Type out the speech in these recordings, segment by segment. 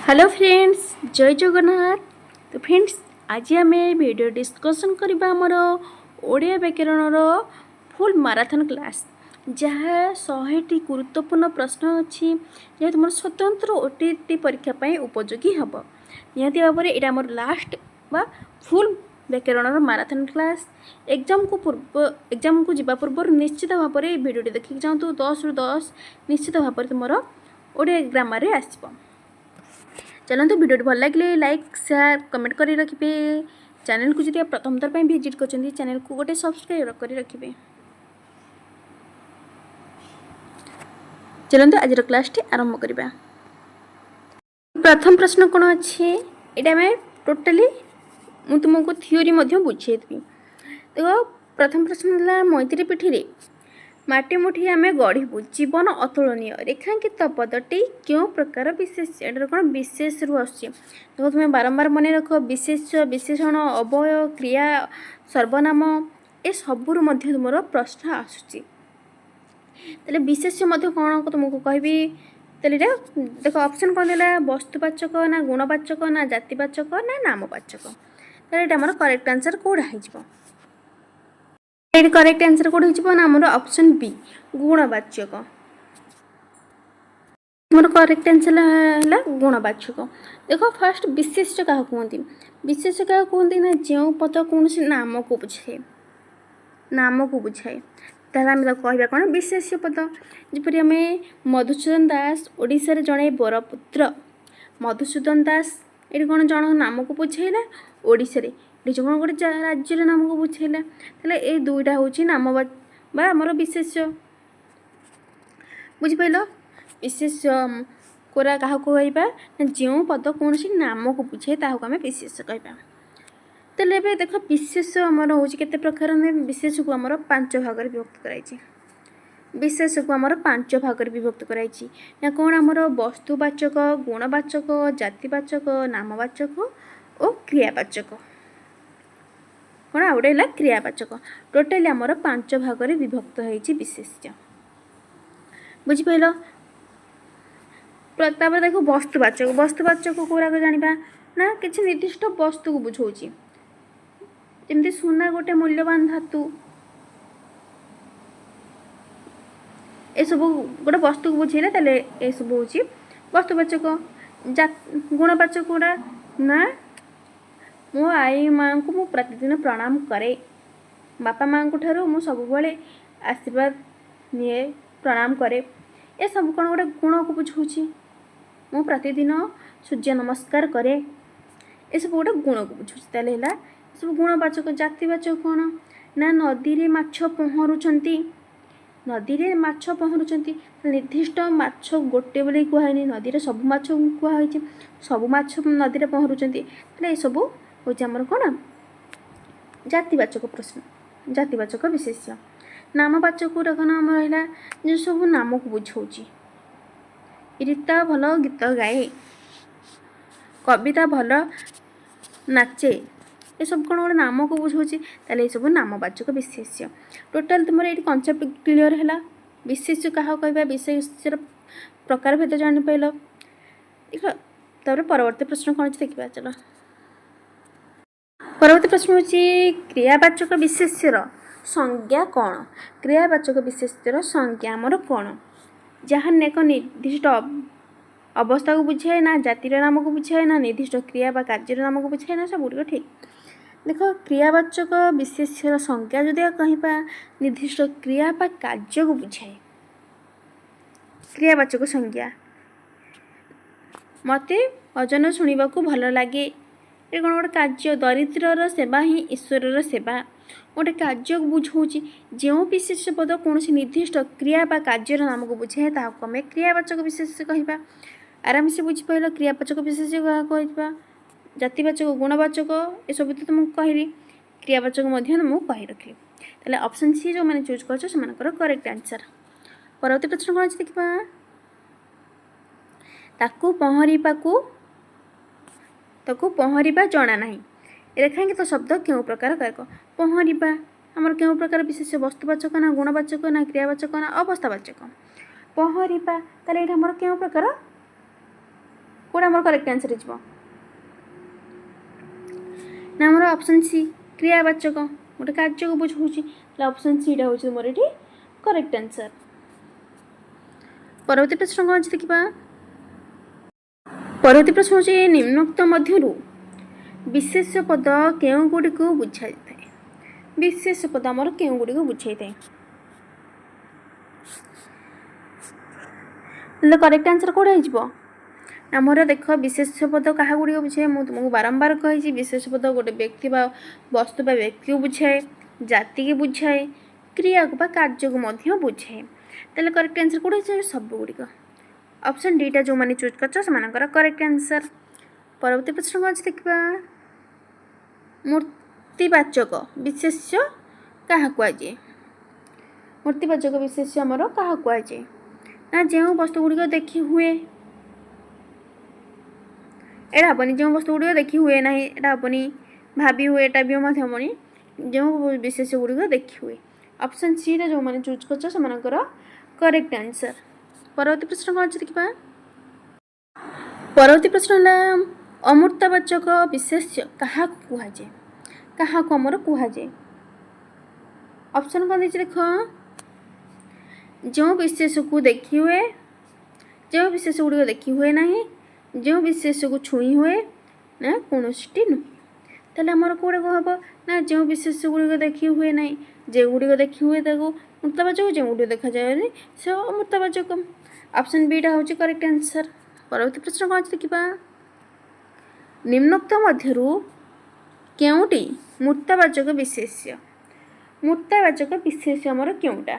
Hello friends, जय जगन्नाथ। तो friends, आज आम वीडियो डिस्कसन करबा हमर ओडिया व्याकरण फुल माराथन क्लास जहाँ 100टी गुरुत्वपूर्ण प्रश्न अच्छी जहाँ तुम स्वतंत्र ओटीटी परीक्षा पाई उपयोगी हम निहाती भाव में यहाँ लास्ट बा फुल व्याकरण माराथन क्लास एग्जाम को जीवा पूर्व निश्चित भाव में वीडियो देखिक जाऊँ 10 रु 10 निश्चित भाव में तुम ओडिया ग्रामर आसब। चलते वीडियो भल लगे लाइक शेयर कमेंट कर रखिए। चैनल को जब प्रथम थर पर विजिट कर चैनल को गोटे सब्सक्राइब कर रखिए। चलते आज क्लास आरंभ करवा। प्रथम प्रश्न कौन अच्छे यहाँ आम टोटाली मुझे तुमको थ्योरी बुझेदेवी। देखो प्रथम प्रश्न है मैत्री पीठी माटी मुठी आम गढ़ू जीवन अतुलनीय रेखांकित पदटी क्यों प्रकार विशेष एटार कौन विशेष रु आस देखो तुम्हें बारंबार मन रख विशेष विशेषण अवय क्रिया सर्वनाम ए सबुर तुम प्रश्न आसूँ। विशेष कौन तुमको कहबी देख ऑप्शन कौन है वस्तुवाचक ना गुणवाचक ना जातिवाचक ना नामवाचक। यहाँ आम करेक्ट आंसर कौड़ा हो करेक्ट आंसर कौन हो ऑप्शन बी गुणवाचक। मोर करेक्ट आंसर है गुणवाचक। देख फर्स्ट विशेष क्या कहते विशेष क्या कहते ना जो पद कौन नाम को बुझाए नाम को बुझाए आम कह कौन विशेष पद जपरी आम मधुसूदन दास ओडिशार जड़े बरपुत्र मधुसूदन दास ये कौन जन नाम को बुझाइला ओडिशा कौन गोटे राज्यर नाम को बुझाइला ये दुईटा हूँ नाम आमर विशेष बुझिपाल विशेष कोरा क्या कहवा जो पद कौन नाम को बुझाए ताकू आम विशेष कहवा। तेल देख विशेष आमर हूँ के प्रकार विशेष को आमर 5 भाग विभक्त कराई विशेष को आमर 5 भाग विभक्त कराई ना कौन आमर वस्तुवाचक गुणवाचक जातिवाचक नामवाचक और क्रियावाचक कौन आ गए क्रियावाचक टोटाली आमर 5 भाग विभक्त होती विशेष बुझिपाल। देख वस्तुवाचक वस्तुवाचक कौराक जाना ना किसी निर्दिष्ट वस्तु को बुझाऊँ जमी सुना गोटे मूल्यवान धातु ये सब गोटे वस्तु को बुझेला ये सब हूँ वस्तुवाचक। गुणवाचक गुड़ा ना मो आई माँ को मु प्रतिदिन प्रणाम करे बापा माँ ठारू मु सब आशीर्वाद निए प्रणाम करे ये सब कौन गोटे गुण को बुझाऊँ मु प्रतिदिन सूर्य नमस्कार करे ये सब गोटे गुण को बुझाऊँ ताल सब गुणवाचक। जातिवाचक कौन ना नदी रे माछ पहरुंच नदी रे माछ पहरुंच निर्दिष्ट माछ गोटे बोली कहनी नदी रे सब माछ कहुई सब माछ नदी रे पहरुंच ये सब हूँ आमर कौन जातिवाचक प्रश्न जातिवाचक विशेष्य। नामवाचक कौन आम रहा जो सब नाम को बुझाऊँ रीता भल गीत गाए कविता भल नाचे ये सब कौन गोटे नाम को बुझाऊँ ये सब नामवाचक विशेष्य। टोटाल तुम ये कनसेप्ट क्लीयर है विशेष क्या कहवा विशेष प्रकार भेद जान पाइल। देख तापर परवर्ती प्रश्न कौन देखा चलो परवर्ती प्रश्न हूँ क्रियावाचक विशेष्यर संज्ञा कौन क्रियावाचक विशेष्यर संज्ञा आमर कौन जहाँ एक निर्दिष्ट अवस्था को बुझाए ना जातिर नाम को बुझाए ना निर्दिष्ट क्रिया बा कार्य नाम को बुझाए ना सब गुड़िक ठीक। देख क्रियावाचक विशेष्यर संज्ञा जदि कहवा निर्दिष्ट क्रिया बा कार्य को बुझाए क्रियावाचक संज्ञा मते भजन शुणा भल लगे ये कौन गोटे कार्य दरिद्रर सेवा ही ईश्वर सेवा गोटे कार्य को बुझाऊँ जो विशेष पद कौन निर्दिष्ट क्रिया बा कार्य नाम को बुझाए ताकू आम क्रियावाचक विशेष कहवा। आराम से बुझिपाल क्रियावाचक विशेष कहवा जातिवाचक गुणवाचक ये सब तो तुमको कहली क्रियावाचक तुमको कही रखी ताले ऑप्शन सी जो मैंने चूज कर करेक्ट आंसर। परवर्ती प्रश्न कौन अच्छे देखा ताकू पहरिबा जना ना रेखांकित तो शब्द क्यों प्रकार कारक पहरिबा आमर क्यों प्रकार विशेष वस्तुवाचक ना गुणवाचक ना क्रियावाचक ना अवस्थावाचक पहरिबा ताले आमर क्यों प्रकार कौटा आम करेक्ट आंसर हो ना आमर ऑप्शन सी क्रियावाचक गोटे कार्य को बुझाऊँगी ऑप्शन सी हूँ तुम ये करेक्ट आंसर। परवर्ती प्रश्न कौन अच्छे देखा परवर्ती प्रश्न हूँ निम्नोक्त मध्यरु विशेष पद केउं गुड़ी को बुझाई थाए विशेष पद आमर केउं गुड़ी को बुझाई थाए करेक्ट आंसर कौन हो आमर देख विशेष पद क्या गुड़ी बुझाए मुझे तुमको बारंबार कही विशेष पद गोटे व्यक्ति वस्तु व्यक्ति को बुझाए जाति की बुझाए क्रिया को कार्य को बुझाए तेल करेक्ट आंसर कौन हो सब गुड़िक ऑप्शन डीटा जो मैंने चूज कर करेक्ट आंसर। परवर्ती प्रश्न कौन देखा मूर्तिवाचक विशेष्य क्या कहुए मूर्तिवाचक विशेष्य आमर क्या कहुए ना जो वस्तु गुड़िक देखी हुए एटा हेनी जो वस्तु गुड़िक देखी हुए ना एटा हेनी भाभी हुए एटा भी हेनी जो विशेष गुड़िक देखी हुए ऑप्शन सी रे जो मैंने चूज कर करेक्ट आंसर। परवर्ती प्रश्न कौन देखा परवर्ती प्रश्न है अमूर्तवाचक विशेष्य क्या कहुए क्या आमर कहुए ऑप्शन कौन देख जो विशेष को देखी हुए जो विशेष गुड़िक देखी हुए ना जो विशेष को छुई हुए ना कौन नुह तेल आमर कौटे कह ना जो विशेष गुड़िक देखी हुए ना जो गुड़िक देखी हुए मूर्तवाचक जो गुड़िक देखा जाए से अमूर्तवाचक ऑप्शन बीटा हूँ करेक्ट आंसर। परवर्ती प्रश्न कौन देखा निम्नोक्त मध्यरु केउटी मूर्तवाचक विशेष्य मूर्तवाचक विशेष्य आमर केउटा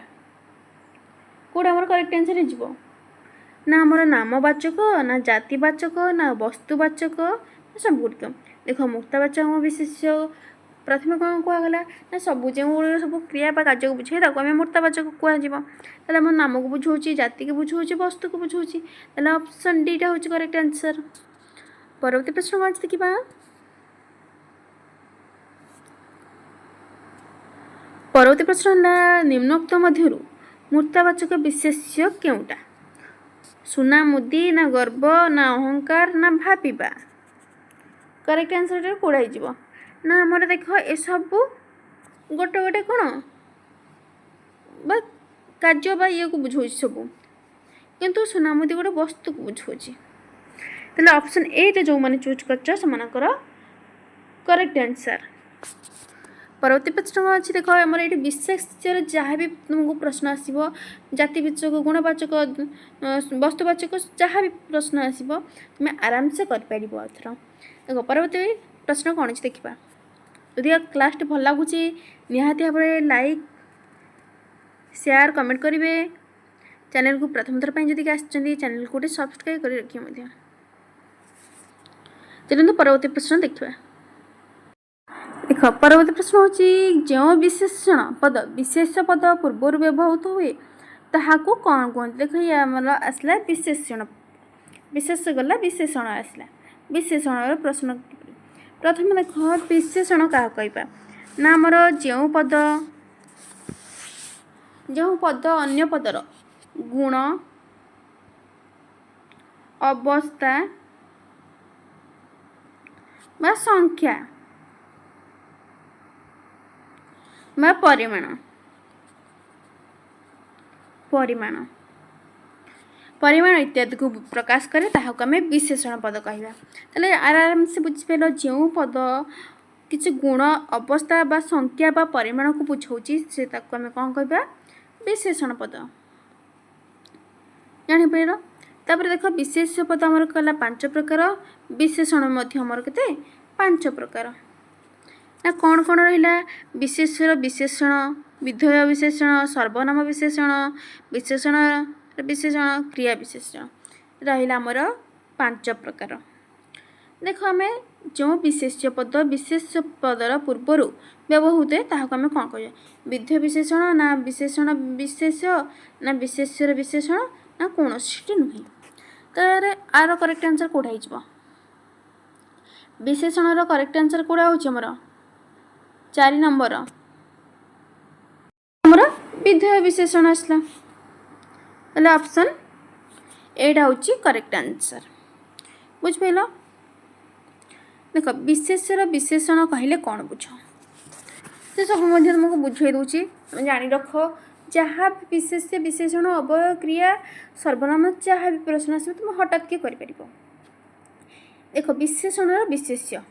कौटा आमर करेक्ट आंसर हो ना आमर नामवाचक ना जातिवाचक ना वस्तुवाचक सब गुड़िक देख मूर्तवाचक विशेष्य प्रथम कौन कहगला ना सब जो सब क्रिया कार्य को बुझे आम मूर्तवाचक कह आम नाम को बुझाऊँ जाति को बुझाऊँ वस्तु को बुझाऊँ ऑप्शन डीटा हूँ करेक्ट आंसर। परवर्ती प्रश्न कौन देखा परवर्ती प्रश्न है निम्नोक्त मध्यरु मूर्तवाचक विशेष्य केउटा सुना मुदी ना गर्व ना अहंकार ना भाविबा करेक्ट आंसर कौड़ा हो ना आमर देख ये सब गोटे गोटे कौन बा कार्य बा ये को बुझाऊँ सब किंतु सुना मुदी गोटे वस्तु को बुझाऊँ तेल ऑप्शन ए जो मैंने चूज कर करेक्ट आंसर। परवर्ती प्रश्न कौन अच्छी देख आम ये विशेष्य जहाँ भी तुमको प्रश्न आसो जातिवाचक गुणवाचक वस्तुवाचक जहाँ भी प्रश्न आसो तुम आराम से कर एथर देख परवर्ती प्रश्न कौन अच्छी देखा यदि क्लास भल लगुच निहाती भाव में लाइक शेयर कमेंट करेंगे चैनल को प्रथम थर पर जदि चैनल को सब्सक्राइब कर रखिए चलते परवर्ती प्रश्न देखा देख परवर्ती प्रश्न हूँ जो विशेषण पद विशेष पद पूर्व व्यवहृत हुए ताकू कौन कहते देख ये आमर आसला विशेषण विशेष गला विशेषण आसला विशेषण प्रश्न प्रथम देख विशेषण क्या कहवा ना आमर जो पद अन्य पदर गुण अवस्था बा संख्या बा परिमाण परिमाण परिमाण इत्यादि को प्रकाश करे ताहाको आमे विशेषण पद कहवा तेल आराम से बुझिपार जो पद किसी गुण अवस्था बा संख्या बा परिमाण को बुझाऊँगी से ताको आमे कौन कहवा विशेषण पद जापर तापर देख विशेष पद आमर कला 5 प्रकार विशेषण आमर केते 5 प्रकार ना कौन कौन रहा विशेषर विशेषण विधेय विशेषण सर्वनाम विशेषण विशेषण विशेषण क्रिया विशेषण रहा आमर 5 प्रकार देख आम जो विशेष्य पदर पूर्वर व्यवहृत है ताकू आम कौन कह विधेय विशेषण ना विशेषण विशेष ना विशेष्यर विशेषण ना कौन नुहे तो आर करेक्ट आंसर कौटा हो विशेषण करेक्ट आंसर कौटा होमर 4 नंबर आमर विधेय विशेषण आसला ऑप्शन एटा हूँ करेक्ट आंसर। बुझिपाल। देख विशेष्यर विशेषण कहले कौन बुझ से सब तुमको बुझे दूची तुम जानी रख। जहाँ भी विशेष्य विशेषण अवय क्रिया सर्वनाम जहाँ भी प्रश्न आस तुम हठात के कर। देख विशेषण विशेष्य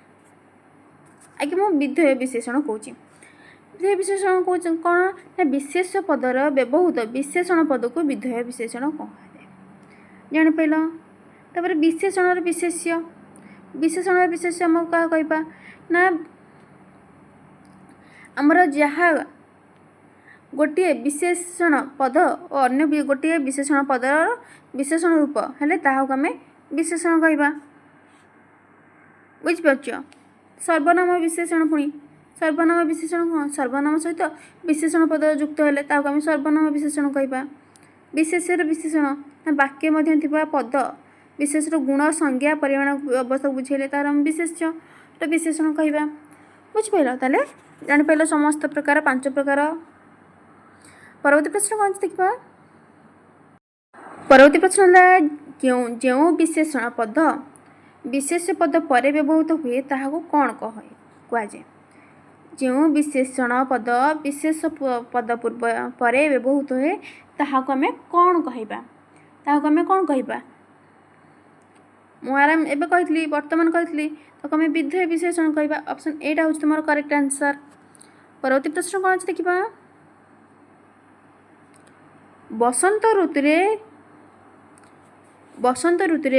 आगे मु विधेय विशेषण कौच विधेय विशेषण कौन ना विशेष पदर व्यवहृत विशेषण पद को विधेय विशेषण कहुए जापार। तापर विशेषण विशेष्य विशेषण विशेष्य आम क्या कहवा ना आमर जहाँ गोटे विशेषण पद और अन्य गोटे विशेषण पदर विशेषण रूप हेले ताहाक आम विशेषण कहवा बुझिपार। सर्वनाम विशेषण पुणी सर्वनाम विशेषण कौन सर्वनाम सहित विशेषण पद युक्त हेले ताहाक आम सर्वनाम विशेषण कहवा। विशेष्यर विशेषण वाक्य मध्य थिबा पद विशेषर गुण संज्ञा परिमाण अवस्था बुझेले तार आम विशेष्य विशेषण कहवा बुझिपाल। ताले जापार समस्त प्रकार 5 प्रकार। परवर्ती प्रश्न कौन देखा परवर्ती प्रश्न जो विशेषण पद विशेष पद पर व्यवहृत हुए ताहाको कौन कहुए जो विशेषण पद विशेष पद पूर्व पर व्यवहृत हुए ताहाको आम कौन कहवा ताहाको आम कौन कहवा मुआराम एबे कही वर्तमान कही तो आम विधेय विशेषण कहवा। ऑप्शन एटा हूँ तुम करेक्ट आंसर। परवर्ती प्रश्न कौन देखा बसंत ऋतु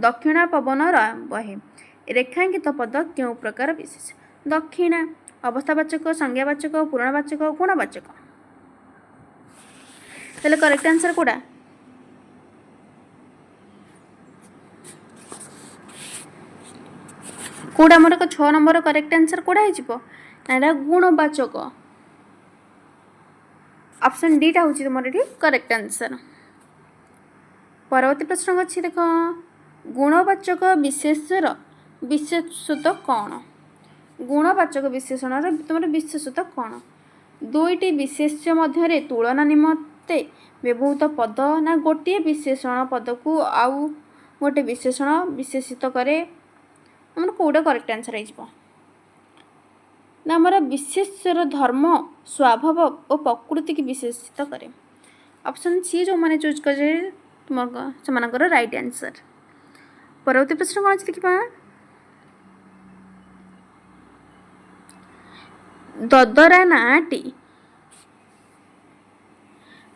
दक्षिणा पवन बहे रेखांकित पद क्यों प्रकार विशेष दक्षिणा अवस्थावाचक संज्ञावाचक पूर्णवाचक गुणवाचक तेल करेक्ट आंसर कोड़ा कोड़ा मोर 6 नंबर करेक्ट आंसर कोड़ा है गुणवाचक। ऑप्शन डी टा हूँ तुम करेक्ट आंसर। परवर्ती प्रश्न अच्छी देख गुणवाचक विशेषर विशेषता कौन गुणवाचक विशेषण तुम विशेषता कौन दुईटी विशेष्य मध्य तुलना निमंते व्यवहृत पद ना गोटे विशेषण पद को आउ गोटे विशेषण विशेषित करे आम कौटा करेक्ट आंसर हो ना आमर विशेषर धर्म स्वभाव और प्रकृति की विशेषित करे। ऑप्शन सी जो मैंने चूज कर तुम से राइट आंसर। परवर्ती प्रश्न कौन देखा ददरा नाटी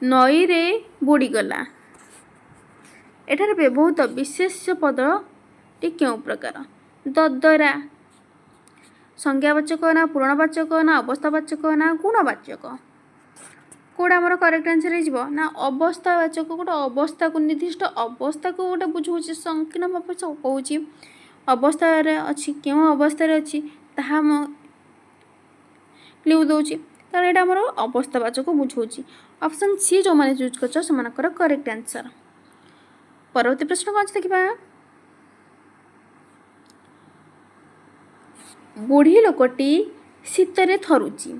नई रे बुड़ीगला एठार व्यवहृत विशेष पद टी क्यों प्रकार ददरा संज्ञावाचक ना पूर्णवाचक ना अवस्थावाचक ना गुणवाचक कौड़ा आमर करेक्ट आंसर हो अवस्थावाचक गोटे अवस्था को निर्दिष्ट अवस्था को गोटे बुझाऊँ संकीर्ण भाव कहूँ अवस्था अच्छी क्यों अवस्था अच्छी ताहा क्ल्यू दूची कारण यहाँ आमर अवस्थावाचक बुझाऊँ। ऑप्शन सी जो मैंने चूज कर करेक्ट आंसर। परवर्ती प्रश्न कौन देखा बुढ़ी लोकटी शीतरे थरुची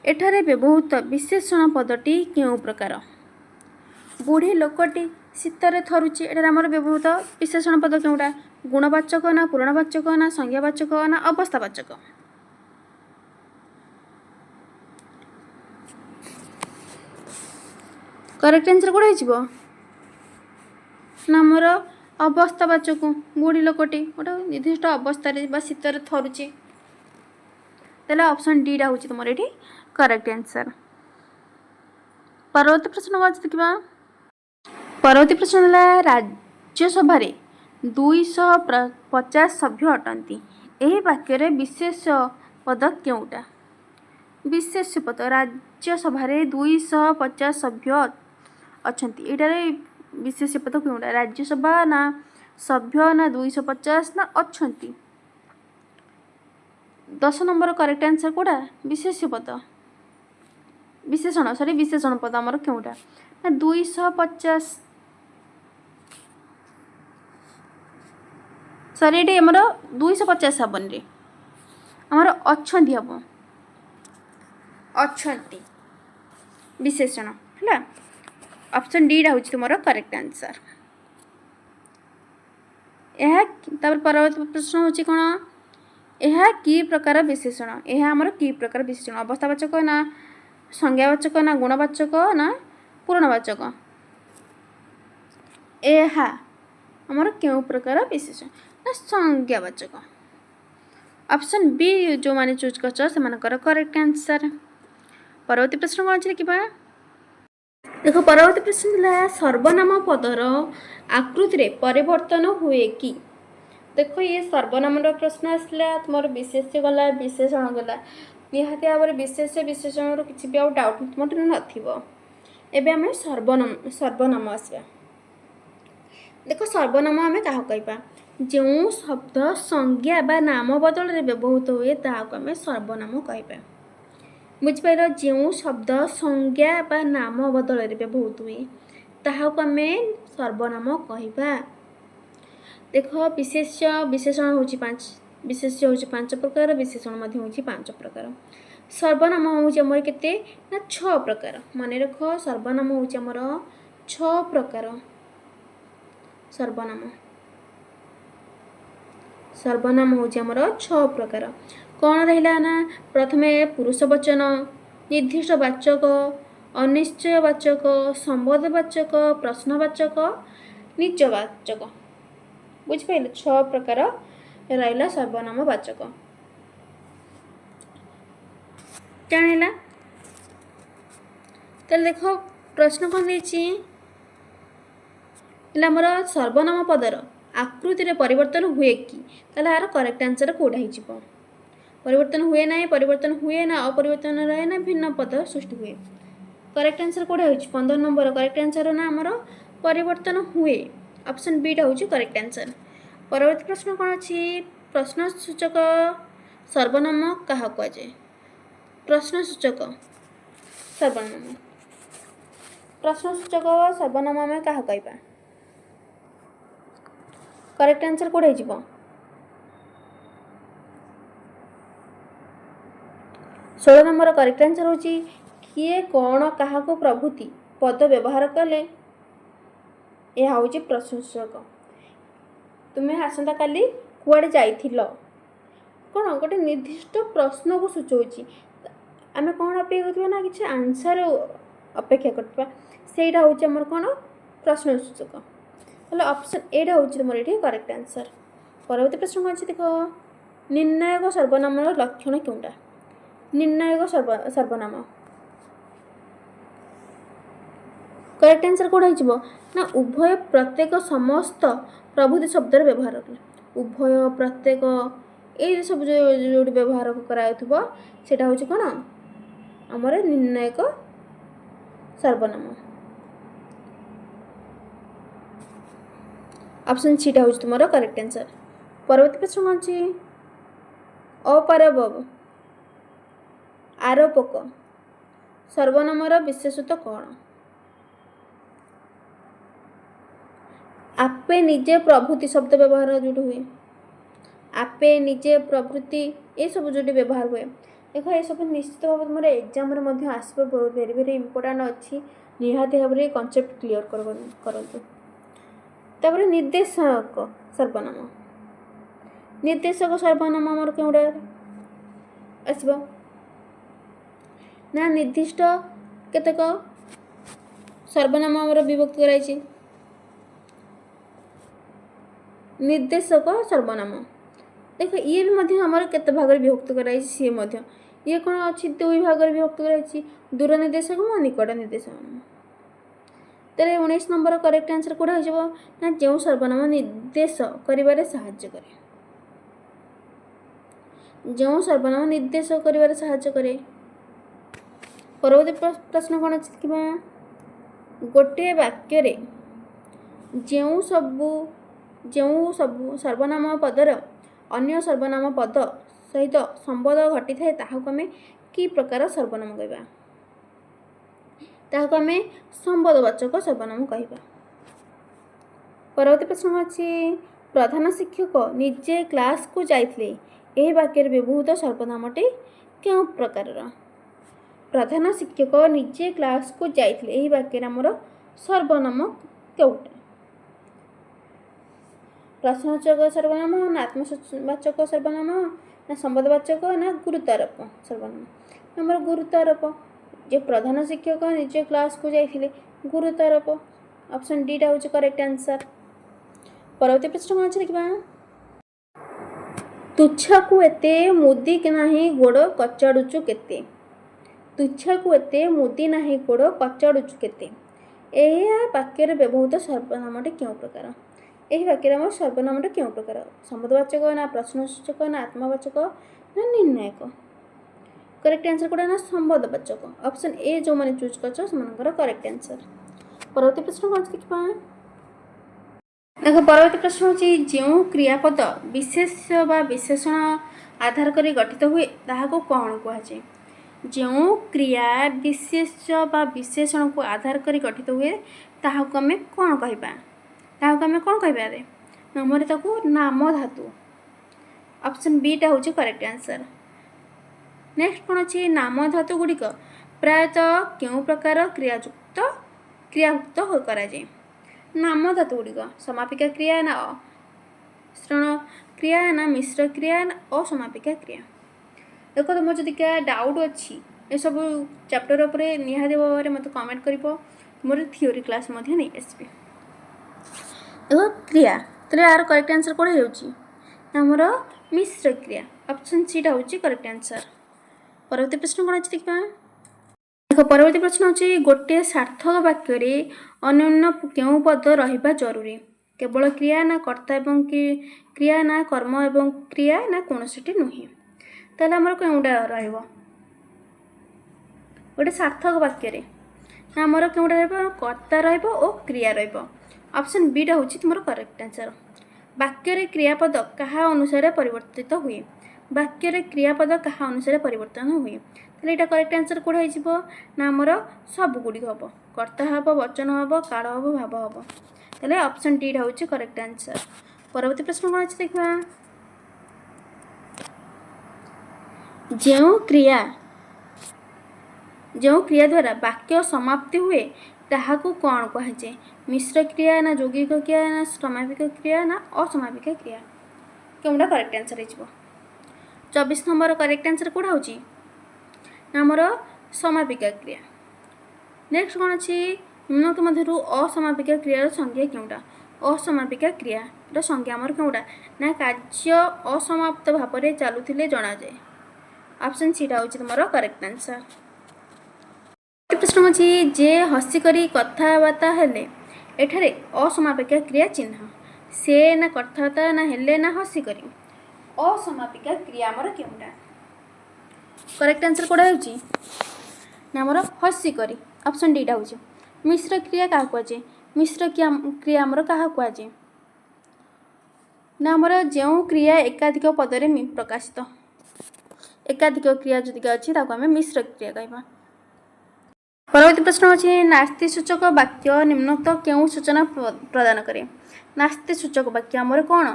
एठारे व्यवहृत विशेषण पदटी क्यों प्रकार बुढ़ी लोकटी शीतरे थरुची एठारे आमर व्यवहृत विशेषण पद क्योंटा गुणवाचक ना पूर्णवाचक ना संज्ञावाचक ना अवस्थावाचक करेक्ट आंसर कौन हो ना आमर अवस्थावाचक बुढ़ी लोकटी गोटे निर्दिष्ट अवस्था शीतर थरुची तेला ऑप्शन डी टा हूँ तुम ये करेक्ट आंसर। परवर्ती प्रश्न कौन देखा परवर्ती प्रश्न है राज्यसभा 250 सभ्य अटंती यही वाक्य विशेष पद क्योंटा विशेष पद राज्यसभा 250 सभ्य अच्छा ये विशेष पद क्योंटा राज्यसभा ना सभ्य ना 250 ना अच्छा 10 नंबर करेक्ट आंसर कौटा विशेष पद विशेषण सॉरी विशेषण पद आमर क्योंटा ना 250 सॉरी ये आमर 250 हेबन रे आमर अच्छी हम अच्छा विशेषण है। ऑप्शन डी टा हूँ तुम करेक्ट आंसर। ଏହା तापर परवर्ती प्रश्न होची कोन ଏହା की प्रकार विशेषण ଏହା हमर की प्रकार विशेषण अवस्थावाचक ना संज्ञावाचक ना गुणवाचक ना पूर्णवाचक ଏହା हमर केउ प्रकार विशेषण ना संज्ञावाचक ऑप्शन बी जो माने चूज करछ से मानकर करेक्ट आंसर। परवर्ती प्रश्न कोन अछि कि बा देखो परवर्ती प्रश्न है सर्वनाम पदर आकृति रे परिवर्तन हुए कि देखो ये सर्वनाम प्रश्न आसला तुम विशेष्य गला विशेषण गला निहाती भाव विशेष्य विशेषण किसी भी डाउट तुम नथिबो एबे हमें सर्वनाम आसबा देखो सर्वनाम आम क्या कहबा जो शब्द संज्ञा बा नाम बदल रे व्यवहृत हुए ताको आम सर्वनाम कहबा बुझिपार जो शब्द संज्ञा बा नाम बदल रे व्यवहृत हुए ताहाको आम सर्वनाम कहबा देख विशेष्य विशेषण होची 5 विशेष्य होची 5 प्रकार विशेषण मध्ये होची 5 प्रकार सर्वनाम होची हमर केते ना 6 प्रकार माने रख सर्वनाम होची हमर 6 प्रकार सर्वनाम होची हमर 6 प्रकार कौन रहिला ना प्रथमे पुरुषवचन निर्दिष्ट वाचक अनिश्चयवाचक संबोधवाचक प्रश्नवाचक निजवाचक बुझिपाइल 6 प्रकार रहिला सर्वनाम वाचक जानिला तले देखो प्रश्न कोन देछि हमर सर्वनाम पदर आकृति रे परिवर्तन हुए कि ताले आर करेक्ट आंसर कोडा हि जिवो परिवर्तन हुए ना परिवर्तन हुए ना अपरिवर्तन रहे ना भिन्न पद सृष्टि हुए करेक्ट आंसर कोडा होछि 15 नंबर करेक्ट आंसर ना हमर परिवर्तन हुए ऑप्शन बी टा होछि करेक्ट आंसर। परवर्ती प्रश्न कोन अछि प्रश्न सूचक सर्वनाम कहा को जाय प्रश्न सूचक सर्वनाम में कहा कहबा करेक्ट आंसर कोड हे जिवो 16 नंबर करेक्ट आंसर होची किए कोन कहा को प्रभुति पद व्यवहार कले यह होची प्रशंसक तुम्हें आसंता काली कुआडे जाइथिलो कोन गोटे निर्दिष्ट प्रश्न को सूचौची आमे कोन अपेक्षा करथबा ना किछ आंसर अपेक्षा करथबा सेटा होची हमर कोन प्रश्न सूचक हलो ऑप्शन ए टा होची हमर एठी करेक्ट आंसर। परवर्ती प्रश्न अछि देखो निर्णायक सर्वनाम लक्षण केउटा निर्णायक सर्वनाम करेक्ट आंसर कोड हिजबो ना उभय प्रत्येक समस्त प्रभुति शब्द व्यवहार उभय प्रत्येक ए सब जो व्यवहार कराउथबो सेटा होची कोन हमर निर्णायक सर्वनाम ऑप्शन सी टा होची तुमरो करेक्ट आंसर। परवर्ती प्रश्न अछि अपारभव आरोपक सर्वनामर विशेषत्व कोन आपे निजे प्रभुति शब्द व्यवहार जो हुए आपे निजे प्रभृति ये सब जो व्यवहार हुए देखो ये सब निश्चित भाव तुम एग्जाम रे आसब वेरी वेरी इंपोर्टेंट अच्छी निहाती भाव में कॉन्सेप्ट क्लियर करंतु तापर निर्देशक सर्वनाम निर्देशक सर्वनाम हमर केउडा आसबो ना निर्दिष्ट केतक सर्वनाम हमर विभक्त कराइछि निर्देशक सर्वनाम देखो ये भी मध्य हमर केते भाग रे विभक्त कराइछि से मध्य ये कोन अछि दुई भाग रे विभक्त कराइछि दूर निर्देशक और निकट निर्देशक तेरे 19 नंबर करेक्ट आंसर कोडा हो जबो ना जेउ सर्वनाम निर्देश करिबारे सहाय्य करे जेउ सर्वनाम निर्देश करिबारे सहाय्य करे। परवर्ती प्रश्न कोन अछि कि गोटे वाक्य रे जेउ सब सर्वनाम पदर अन्य सर्वनाम पद सहित संबंध घटी थाए ताहाको हमें की प्रकार सर्वनाम कहबा ताहाको हमें संबंधवाचक सर्वनाम कहबा। परवर्ती प्रश्न अछि प्रधान शिक्षक निजे क्लास को जाइथिले एही वाक्य रे व्यवहृत सर्वनामटी केउ प्रकारर प्रधान शिक्षक निजे क्लास को जाइथिले एही वाक्य रे हमर सर्वनाम केउटा प्रश्नवाचक सर्वनाम ना आत्मवाचक सर्वनाम ना संबंधवाचक ना गुरुत्वारोप सर्वनाम। आमर गुरुत्वारोप जे प्रधान शिक्षक निज क्लास को जाइए गुरुत्वारोप ऑप्शन डी टा हूँ करेक्ट आंसर। परवर्ती प्रश्न कौन देखा तुच्छा को एते मुदी नाही गोड़ कचाड़ुचु केते। तुच्छा को एते मुदी नाही गोड़ कचाड़ुचु केते यह वाक्य व्यवहृत सर्वनामटी क्यों प्रकार। यही वाक्य आम सर्वनामटी क्यों प्रकार संबंधवाचक ना प्रश्नसूचक ना आत्मवाचक ना निर्णायक। करेक्ट आंसर कौन ना संबंधवाचक ऑप्शन ए जो मैंने चूज कर करेक्ट आंसर। परवर्ती प्रश्न कौन देखा देख परवर्ती प्रश्न होची जो क्रियापद विशेष बा विशेषण आधार करी गठित हुए ताहाको कौन कहुए। जो क्रिया विशेष बा विशेषण को आधार करी गठित हुए ताहाको आमे कौन कहबा ताहाको आमे कौन कहबा रे नमरे ताको नाम धातु ऑप्शन बी टा होची करेक्ट आंसर। नेक्स्ट कौन अच्छी नाम धातु गुड़िक प्रायतः क्यों प्रकार क्रियायुक्त हो करा जाए। नाम धातु गुड़िक समापिका क्रिया ना श्रण क्रिया ना मिश्र क्रिया ना असमापिका क्रिया। देख तुम जदि क्या डाउट अच्छी ये सब चैप्टर उपर निहाती भाव में मत कमेंट कर तुम थियोरी क्लास नहीं आसबि। देख क्रिया तो यार करेक्ट आंसर कौन होमर मिश्र क्रिया ऑप्शन सी टा हूँ करेक्ट आंसर। परवर्ती प्रश्न कौन अच्छी देखा देख परवर्ती प्रश्न होची गोटे सार्थक वाक्य अन्योन्य क्यों पद रहिबा जरूरी केवल क्रिया ना कर्ता एवं क्रिया ना कर्म एवं क्रिया ना कौनसी नुहे ताले आमर केउटा रहिबो गोटे सार्थक वाक्य आमर केउटा रहिबो कर्ता रहिबो और क्रिया रहिबो ऑप्शन बी टा होची तुमर करेक्ट आंसर। वाक्य रे क्रियापद कहा अनुसार परिवर्तित हुए वाक्य रे क्रियापद कहा अनुसार परिवर्तन हुए ताले एटा करेक्ट आंसर कोड होइजिबो ना आमर सब गुडी हबो कर्ता हबो वचन हबो काल हबो भाव हबो ताले ऑप्शन डी टा होची करेक्ट आंसर। परवर्ती प्रश्न कोन अछि देखबा जो क्रिया द्वारा वाक्य समाप्ति हुए ताहाको कौन कहुए मिश्र क्रिया ना यौगिक क्रिया ना समापिक क्रिया ना असमापिक क्रिया केउटा करेक्ट आंसर हो 24 नंबर करेक्ट आंसर कौन होची आमर समापिका क्रिया। नेक्स्ट कौन अच्छी निम्नलिखित मध्यरु असमापिका क्रियार संज्ञा केउटा असमापिका क्रियार संज्ञा आमर केउटा ना कार्य असमाप्त भाव में चलुथिले जना जाए ऑप्शन सी टा होची तुमरो करेक्ट आंसर। प्रश्न अच्छी जे हसिकरी कथबार्ता हेले एठारे असमापिका क्रिया चिन्ह से ना कथबार्ता ना हेले ना हसिकरी असमापिका क्रिया आमर केउटा करेक्ट आंसर कोड़ा होची ना आमर हसिकरी ऑप्शन डी टा होची। मिश्र क्रिया क्या कहुए मिश्र क्रिया आमर क्या कहुए ना आमर जो क्रिया एकाधिक पदरे प्रकाशित एकाधिक क्रिया जदि अच्छी आम मिश्र क्रिया कहवा। परवर्ती प्रश्न अच्छे नास्ति सूचक वाक्य निम्नोक्त क्यों सूचना प्रदान करे नास्ति सूचक वाक्य आमर कौन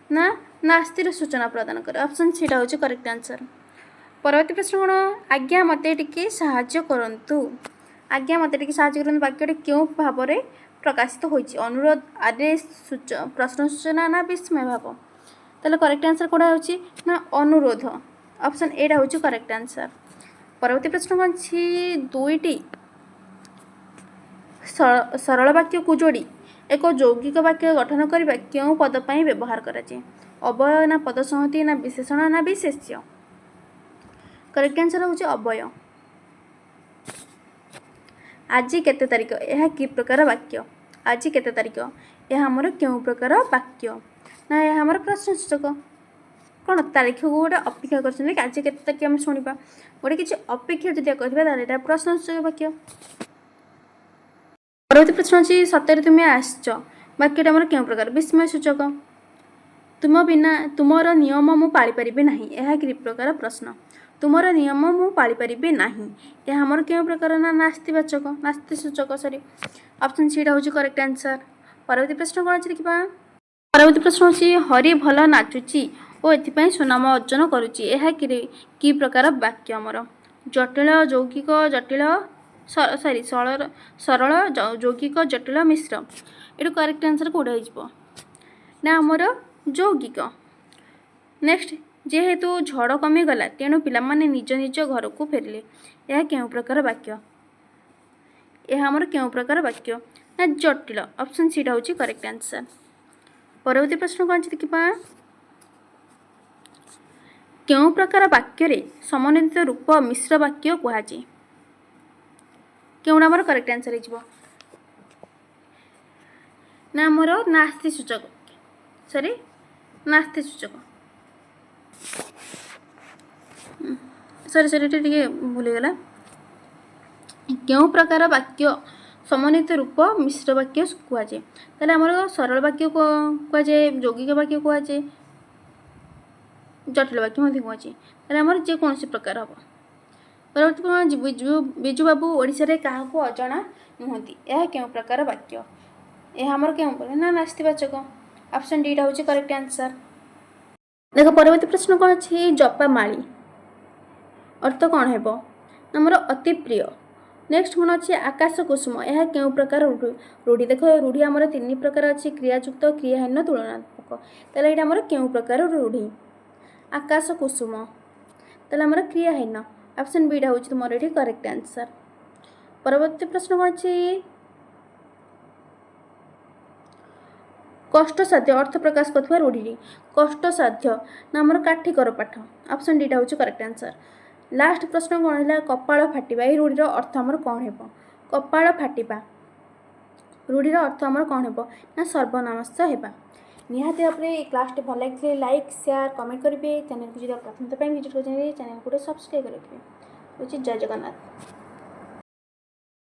ना नास्तिर सूचना प्रदान करे ऑप्शन सी टा होची करेक्ट आंसर। परवर्ती प्रश्न कौन आज्ञा मते टिके साहाय्य करंतु आज्ञा मते टिके साहाय्य करंतु वाक्य क्यों भाव में प्रकाशित होइछि अनुरोध आदेश प्रश्न सूचना ना विस्मय भाव ताले करेक्ट आंसर कोड़ा होची ना अनुरोध ऑप्शन ए टा होची करेक्ट आंसर। परवर्ती प्रश्न कौन छी दुईटी सरल वाक्य को जोड़ी एक यौगिक वाक्य गठन करने क्यों पद पर व्यवहार कराए अवय ना पद संहति ना विशेषण ना विशेष्य करेक्ट आंसर होची अवय। आज केते तारीख यह कि प्रकार वाक्य आज केते तारीख यह आमर क्यों प्रकार वाक्य ना यह आमर प्रश्नसूचक कौन तारीख को गोटे अपेक्षा कर आज केते तारीख आम शुणा गोटे किसी अपेक्षा जब कह प्रश्नसूचक वाक्य। परवर्ती प्रश्न अच्छी सतरे तुम्हें आसच वाक्यटा आमर क्यों प्रकार विस्मय सूचक तुम बिना तुमर नियम मु पाली परिबे नहीं यह कि प्रकार प्रश्न तुमर नियम मु पाली परिबे नहीं यह आमर क्यों प्रकार ना नास्तिवाचक नास्ति सूचक सॉरी ऑप्शन सी होची करेक्ट आंसर। परवर्ती प्रश्न कौन अच्छी देखा परवर्ती प्रश्न अच्छी हरि भल नाचुची और एथिपाई सुनाम अर्जन करुच्ची यह कि प्रकार वाक्य आमर जटिल यौगिक जटिल सॉरी सरल यौगिक जटिल मिश्र ये करेक्ट आंसर कौटा हो ना आमर यौगिक। नेक्स्ट जेहेतु झड़ कमिगला तेणु पिलामाने निज निज घर को फेरिले, यह केउं प्रकार वाक्य? यह आमर केउं प्रकार वाक्य ना जटिल। ऑप्शन सी होची करेक्ट आंसर। परवर्ती प्रश्न कौन देखिबा केउं प्रकार वाक्य रे समन्वित रूप मिश्र वाक्य कुहाजे? केउंडा आमर करेक्ट आंसर हिजबो ना आमर नास्ति सूचक, सॉरी नास्ति सूचक, सॉरी टिके भूल गला। केउं प्रकार वाक्य समन्वित रूप मिश्र वाक्य कुहाजे? ताले आमर सरल वाक्य कुहाजे, यौगिक वाक्य कुहाजे, जटिल वाक्य मध्य कुहाजे। ताले आमर जे कोनोसी प्रकार हबो। परवर्ती बिजु बाबू ओडिशा रे काहाकू अजणा नुहंती, यह केउं प्रकार वाक्य? यह आमर केउं प्रकार ना नास्तिवाचक। ऑप्शन डी होची करेक्ट आंसर। देखो परवर्ती प्रश्न कौन अछि जपा माली अर्थ कौन हेबो? आमर अति प्रिय। नेक्स्ट कौन अच्छी आकाश कुसुम, यह केउं प्रकार रूढ़ी? देखो रूढ़ी आमर तीन प्रकार अच्छी क्रियायुक्त, क्रियाहीन, तुलनात्मक। ताले एटा आमर केउं प्रकार रूढ़ी? आकाश कुसुम ताले आमर क्रियाहीन। ऑप्शन बी होची तुमर एठी करेक्ट आंसर। परवर्ती प्रश्न कौन अच्छी कष्टसाध्य अर्थ प्रकाश करथुवा रूढ़ी? कष्टसाध्य ना आमर काठिकर पाठ। ऑप्शन डी होची करेक्ट आंसर। लास्ट प्रश्न कौन है कपाल फाटिबा, यह रूढ़ीर अर्थ आमर कौन हेबो? कपाल फाटिबा रूढ़ीर अर्थ आमर कौन हेबो ना सर्वनामस्थ हेबा। निहाती भाव क्लास भल लगे लाइक शेयर कमेंट करेंगे। चैनल को जो प्रथम विजिट कर चैनल को सब्सक्राइब करेंगे। जय जगन्नाथ।